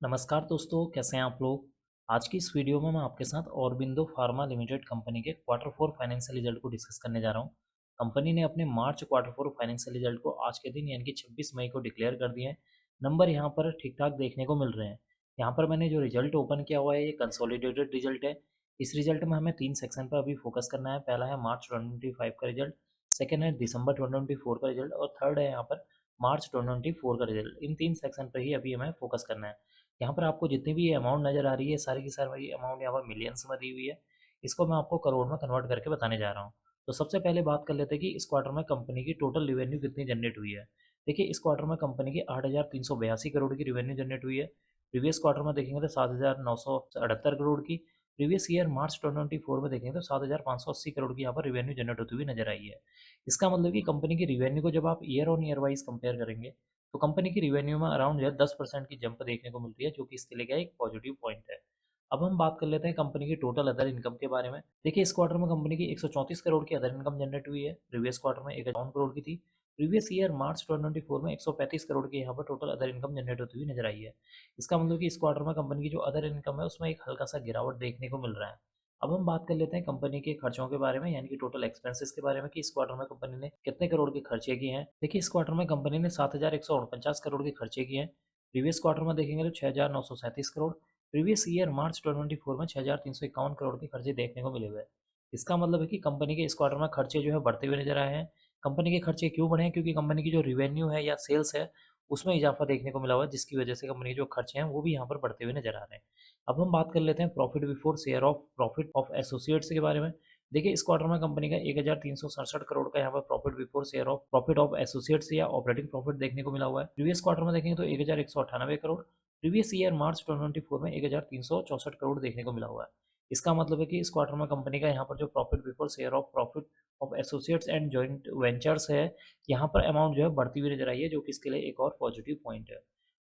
नमस्कार दोस्तों, कैसे हैं आप लोग। आज की इस वीडियो में मैं आपके साथ औरबिंदो फार्मा लिमिटेड कंपनी के क्वार्टर फोर फाइनेंशियल रिजल्ट को डिस्कस करने जा रहा हूं। कंपनी ने अपने मार्च क्वार्टर फोर फाइनेंशियल रिजल्ट को आज के दिन यानी कि 26 मई को डिक्लेयर कर दिए हैं। नंबर यहां पर ठीक ठाक देखने को मिल रहे हैं। यहां पर मैंने जो रिजल्ट ओपन किया हुआ है ये कंसोलिडेटेड रिजल्ट है। इस रिजल्ट में हमें 3 सेक्शन पर अभी फोकस करना है। पहला है मार्च 2025 का रिजल्ट, सेकेंड है दिसंबर 2024 का रिजल्ट और थर्ड है यहाँ पर मार्च 2024 का रिजल्ट। इन 3 सेक्शन पर ही अभी हमें फोकस करना है। यहाँ पर आपको जितनी भी अमाउंट नज़र आ रही है सारी की सारी अमाउंट यहाँ पर मिलियंस में दी हुई है। इसको मैं आपको करोड़ में कन्वर्ट करके बताने जा रहा हूँ। तो सबसे पहले बात कर लेते हैं कि इस क्वार्टर में कंपनी की टोटल रिवेन्यू कितनी जनरेट हुई है। देखिए, इस क्वार्टर में कंपनी की 8,382 करोड़ की रिवेन्यू जनरेट हुई है। प्रीवियस क्वार्टर में देखेंगे तो 7,978 करोड़ की। प्रीवियस ईयर मार्च 2024 में देखेंगे तो 7,580 करोड़ की यहाँ पर रिवेन्यू जनरेट होती हुई नजर आई है। इसका मतलब कि कंपनी की रिवेन्यू को जब आप year on year wise compare करेंगे तो कंपनी की रिवेन्यू में अराउंड जो है 10% की जंप देखने को मिलती है, जो कि इसके लिए क्या एक पॉजिटिव पॉइंट है। अब हम बात कर लेते हैं कंपनी की टोटल अदर इनकम के बारे में। देखिए, इस क्वार्टर में कंपनी की 134 करोड़ की अदर इनकम जनरेट हुई है। प्रीवियस क्वार्टर में 51 करोड़ की थी। प्रीवियस ईयर मार्च 2024 में 135 करोड़ की यहाँ पर टोटल अदर इनकम जनरेट होती हुई नजर आई है। इसका मतलब कि इस क्वार्टर में कंपनी की जो अदर इनकम है उसमें एक हल्का सा गिरावट देखने को मिल रहा है। अब हम बात कर लेते हैं कंपनी के खर्चों के बारे में, यानी कि टोटल एक्सपेंसेस के बारे में कि इस क्वार्टर में कंपनी ने कितने करोड़ के खर्चे किए हैं। देखिए, इस क्वार्टर में कंपनी ने 7,149 करोड़ के खर्चे किए हैं। प्रीवियस क्वार्टर में देखेंगे तो 6,937 करोड़। प्रीवियस ईयर मार्च 2024 में 6,351 करोड़ के खर्चे देखने को मिले हुए हैं। इसका मतलब है कि कंपनी के इस क्वार्टर में खर्चे जो है बढ़ते हुए नजर आए हैं। कंपनी के खर्चे क्यों बढ़े हैं? क्योंकि कंपनी की जो रिवेन्यू है या सेल्स है उसमें इजाफा देखने को मिला हुआ है, जिसकी वजह से कंपनी के जो खर्चे हैं वो भी यहाँ पर बढ़ते हुए नजर आ रहे हैं। अब हम बात कर लेते हैं profit before share of profit of associates के बारे में। देखिए, इस क्वार्टर में कंपनी का 1,367 करोड़ का यहाँ पर profit before share of profit of associates या ऑपरेटिंग प्रॉफिट देखने को मिला हुआ है। प्रीवियस क्वार्टर में देखेंगे तो 1,198 करोड़। प्रीवियस ईयर मार्च 2024 में 1,364 करोड़ देखने को मिला हुआ है। इसका मतलब है कि इस क्वार्टर में कंपनी का यहाँ पर जो profit before share of profit of associates and joint ventures है, यहाँ पर अमाउंट जो है बढ़ती हुई नजर आई है, जो कि इसके लिए एक और पॉजिटिव पॉइंट है।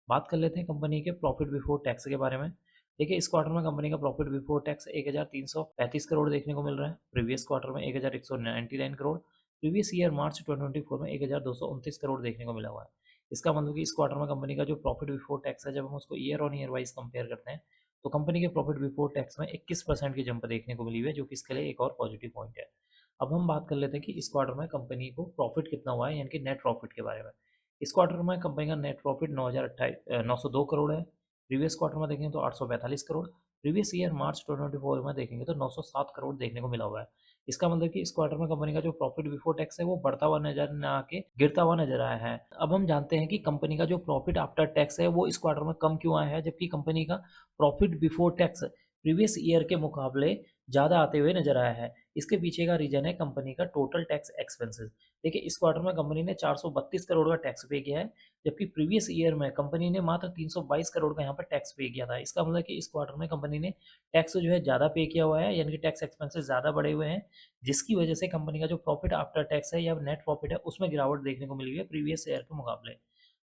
बात कर लेते हैं कंपनी के प्रॉफिट बिफोर टैक्स के बारे में। देखिए, इस क्वार्टर में कंपनी का प्रॉफिट बिफोर टैक्स 1,335 करोड़ देखने को मिल रहा है। प्रीवियस क्वार्टर में 1,199 करोड़। प्रीवियस ईयर मार्च 2024 में 1,229 करोड़ देखने को मिला हुआ है। इसका मतलब कि इस क्वार्टर में कंपनी का जो प्रॉफिट बिफोर टैक्स है, जब हम उसको year on year wise compare करते हैं तो कंपनी के प्रॉफिट बिफोर टैक्स में 21% की जंप देखने को मिली हुई है, जो कि इसके लिए एक और पॉजिटिव पॉइंट है। अब हम बात कर लेते हैं कि इस क्वार्टर में कंपनी को प्रॉफिट कितना हुआ है, यानी कि नेट प्रॉफिट के बारे में। इस क्वार्टर में कंपनी का नेट प्रॉफिट 902 करोड़ है। प्रीवियस क्वार्टर में देखेंगे तो 845 करोड़। प्रीवियस ईयर मार्च 2024 में देखेंगे तो 907 करोड़ देखने को मिला हुआ है। इसका मतलब कि इस क्वार्टर में कंपनी का जो प्रॉफिट बिफोर टैक्स है वो बढ़ता हुआ नजर न आके गिरता हुआ नजर आया है। अब हम जानते हैं कि कंपनी का जो प्रॉफिट आफ्टर टैक्स है वो इस क्वार्टर में कम क्यों आया है, जबकि कंपनी का profit before tax previous year के मुकाबले ज़्यादा आते हुए नजर आया है। इसके पीछे का रीजन है कंपनी का टोटल टैक्स एक्सपेंसेस। देखिए, इस क्वार्टर में कंपनी ने 432 करोड़ का टैक्स पे किया है, जबकि प्रीवियस ईयर में कंपनी ने मात्र 322 करोड़ का यहाँ पर टैक्स पे किया था। इसका मतलब है कि इस क्वार्टर में कंपनी ने टैक्स जो है ज़्यादा पे किया हुआ है, यानी कि टैक्स एक्सपेंसेस ज़्यादा बढ़े हुए हैं, जिसकी वजह से कंपनी का जो प्रॉफिट आफ्टर टैक्स है या नेट प्रॉफिट है उसमें गिरावट देखने को मिली हुई है प्रीवियस ईयर के मुकाबले।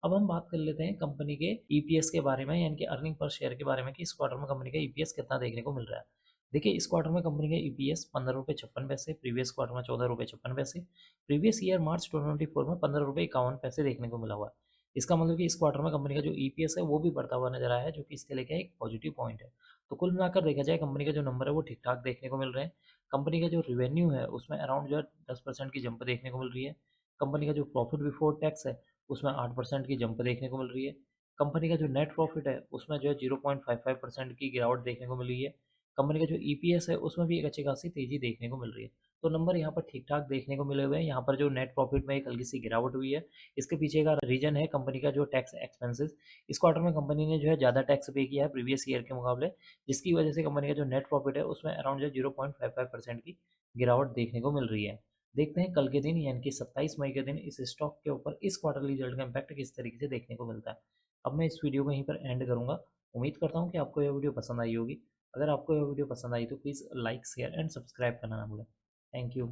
अब हम बात कर लेते हैं कंपनी के ईपीएस के बारे में, यानी कि अर्निंग पर शेयर के बारे में कि इस क्वार्टर में कंपनी का ईपीएस कितना देखने को मिल रहा है। देखिए, इस क्वार्टर में कंपनी का ईपीएस 15 रुपये 56 पैसे, प्रीवियस क्वार्टर में 14 रुपये 56 पैसे। प्रीवियस ईयर मार्च 2024 में 15 रुपये 51 पैसे देखने को मिला हुआ है। इसका मतलब कि इस क्वार्टर में कंपनी का जो ईपीएस है वो भी बढ़ता हुआ नजर आया है, जो कि इसके लिए क्या है एक पॉजिटिव पॉइंट है। तो कुल मिलाकर देखा जाए कंपनी का जो नंबर है वो ठीक ठाक देखने को मिल रहे हैं। कंपनी का जो रिवेन्यू है उसमें अराउंड जो है 10% की जंप देखने को मिल रही है। कंपनी का जो प्रॉफिट बिफोर टैक्स है उसमें 8% की जंप देखने को मिल रही है। कंपनी का जो नेट प्रॉफिट है उसमें जो है 0.55% की गिरावट देखने को मिल रही है। कंपनी का जो ईपीएस है उसमें भी एक अच्छी खासी तेजी देखने को मिल रही है। तो नंबर यहाँ पर ठीक-ठाक देखने को मिले हुए हैं। यहाँ पर जो नेट प्रॉफिट में एक हल्की-सी गिरावट हुई है, इसके पीछे का रीज़न है कंपनी का जो टैक्स एक्सपेंसेस। इस क्वार्टर में कंपनी ने जो है ज़्यादा टैक्स पे किया है प्रीवियस ईयर के मुकाबले, जिसकी वजह से कंपनी का जो नेट प्रॉफिट है उसमें अराउंड जो है 0.55% की गिरावट देखने को मिल रही है। देखते हैं कल के दिन यानी कि 27 मई के दिन इस स्टॉक के ऊपर इस क्वार्टरली रिजल्ट का इम्पैक्ट किस तरीके से देखने को मिलता है। अब मैं इस वीडियो को यहीं पर एंड करूँगा। उम्मीद करता हूँ कि आपको यह वीडियो पसंद आई होगी। अगर आपको यह वीडियो पसंद आई तो please like, share and subscribe करना ना भूलें। Thank you.